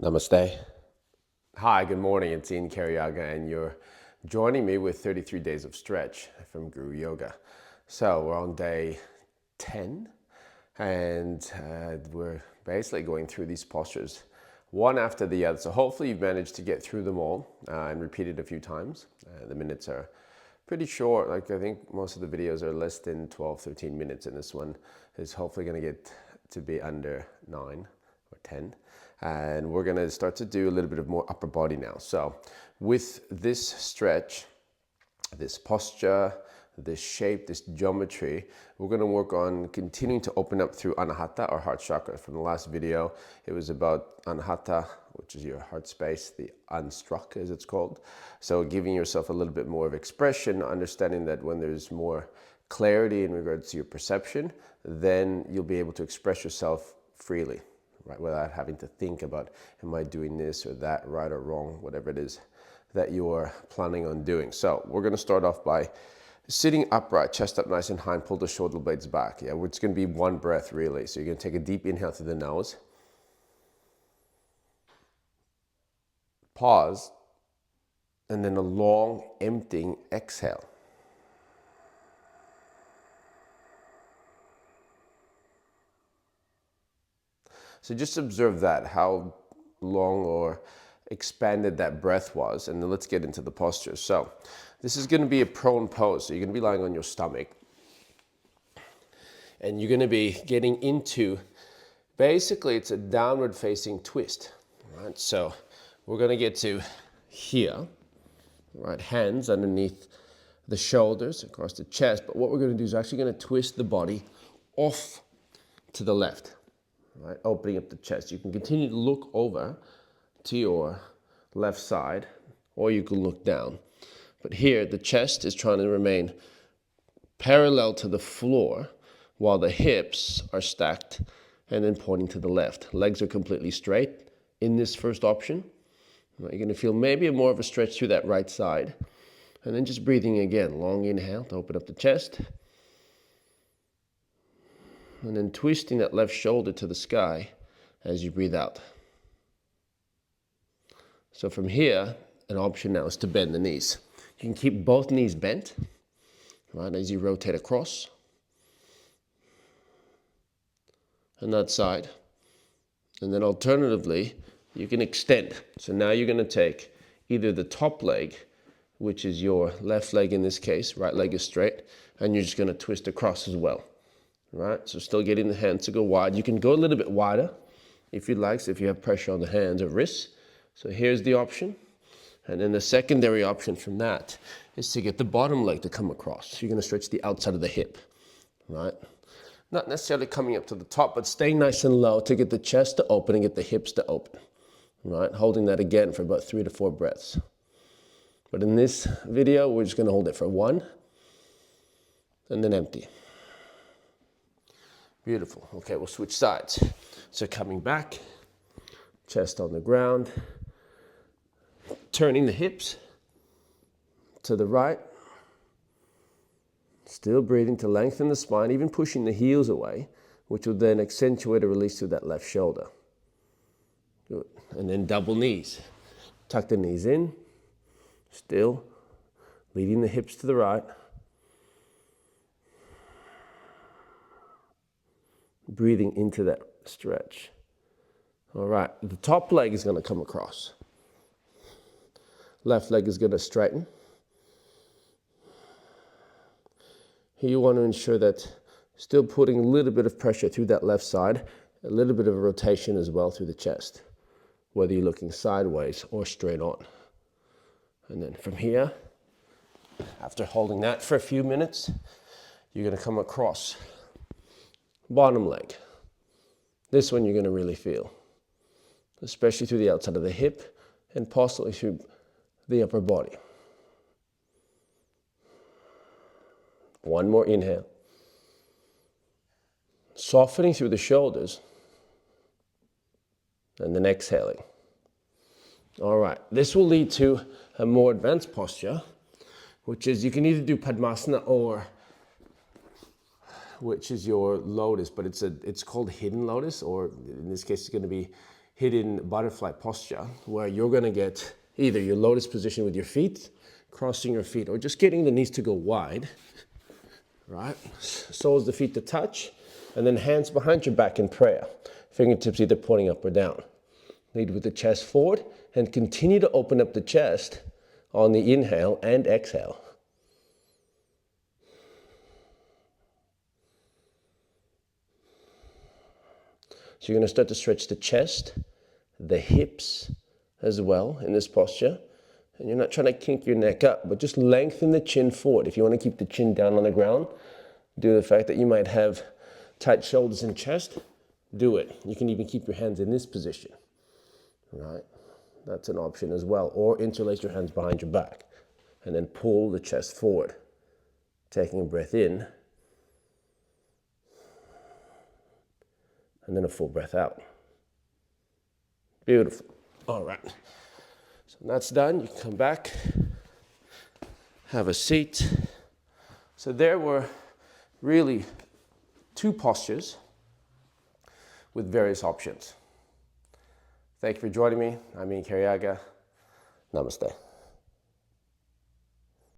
Namaste. Hi, good morning. It's Ian Karyaga, and you're joining me with 33 days of stretch from Gewrew Yoga. So we're on day 10, and we're basically going through these postures one after the other. So hopefully you've managed to get through them all and repeat it a few times. The minutes are pretty short. Like I think most of the videos are less than 12, 13 minutes, and this one is hopefully going to get to be under 9 or 10. And we're going to start to do a little bit of more upper body now. So with this stretch, this posture, this shape, this geometry, we're going to work on continuing to open up through Anahata, or heart chakra. From the last video, it was about Anahata, which is your heart space, the unstruck as it's called. So giving yourself a little bit more of expression, understanding that when there's more clarity in regards to your perception, then you'll be able to express yourself freely, right? Without having to think about, am I doing this or that, right or wrong, whatever it is that you're planning on doing. So we're going to start off by sitting upright, chest up nice and high, and pull the shoulder blades back. Yeah, it's going to be one breath really. So you're going to take a deep inhale through the nose. Pause. And then a long, emptying exhale. So just observe that, how long or expanded that breath was, and then let's get into the posture. So this is going to be a prone pose. So you're going to be lying on your stomach, and you're going to be getting into, basically it's a downward facing twist, right? So we're going to get to here, right? Hands underneath the shoulders, across the chest, but what we're going to do is actually going to twist the body off to the left. Right, opening up the chest. You can continue to look over to your left side, or you can look down. But here, the chest is trying to remain parallel to the floor, while the hips are stacked and then pointing to the left. Legs are completely straight in this first option. Right, you're going to feel maybe more of a stretch through that right side. And then just breathing again. Long inhale to open up the chest. And then twisting that left shoulder to the sky as you breathe out. So from here, an option now is to bend the knees. You can keep both knees bent, right, as you rotate across. And that side. And then alternatively, you can extend. So now you're going to take either the top leg, which is your left leg in this case, right leg is straight, and you're just going to twist across as well. Right, so still getting the hands to go wide. You can go a little bit wider if you'd like, so if you have pressure on the hands or wrists. So here's the option. And then the secondary option from that is to get the bottom leg to come across. So you're going to stretch the outside of the hip, right? Not necessarily coming up to the top, but staying nice and low to get the chest to open and get the hips to open, right? Holding that again for about 3 to 4 breaths. But in this video, we're just going to hold it for 1 and then empty. Beautiful. Okay, we'll switch sides. So coming back, chest on the ground, turning the hips to the right, still breathing to lengthen the spine, even pushing the heels away, which will then accentuate a release through that left shoulder. Good. And then double knees. Tuck the knees in, still leading the hips to the right. Breathing into that stretch. All right, the top leg is going to come across. Left leg is going to straighten. Here you want to ensure that still putting a little bit of pressure through that left side, a little bit of a rotation as well through the chest, whether you're looking sideways or straight on. And then from here, after holding that for a few minutes, you're going to come across. Bottom leg. This one you're going to really feel, especially through the outside of the hip and possibly through the upper body. One more inhale. Softening through the shoulders and then exhaling. All right, this will lead to a more advanced posture, which is you can either do Padmasana or which is your lotus, but it's called hidden lotus, or in this case it's going to be hidden butterfly posture where you're going to get either your lotus position with your feet, crossing your feet, or just getting the knees to go wide, right? Soles the feet to touch, and then hands behind your back in prayer. Fingertips either pointing up or down. Lead with the chest forward and continue to open up the chest on the inhale and exhale. So you're going to start to stretch the chest, the hips as well in this posture. And you're not trying to kink your neck up, but just lengthen the chin forward. If you want to keep the chin down on the ground, due to the fact that you might have tight shoulders and chest, do it. You can even keep your hands in this position, right? That's an option as well. Or interlace your hands behind your back and then pull the chest forward. Taking a breath in and then a full breath out. Beautiful. All right. So when that's done, you can come back, have a seat. So there were really 2 postures with various options. Thank you for joining me. I'm Ian Karyaga. Namaste.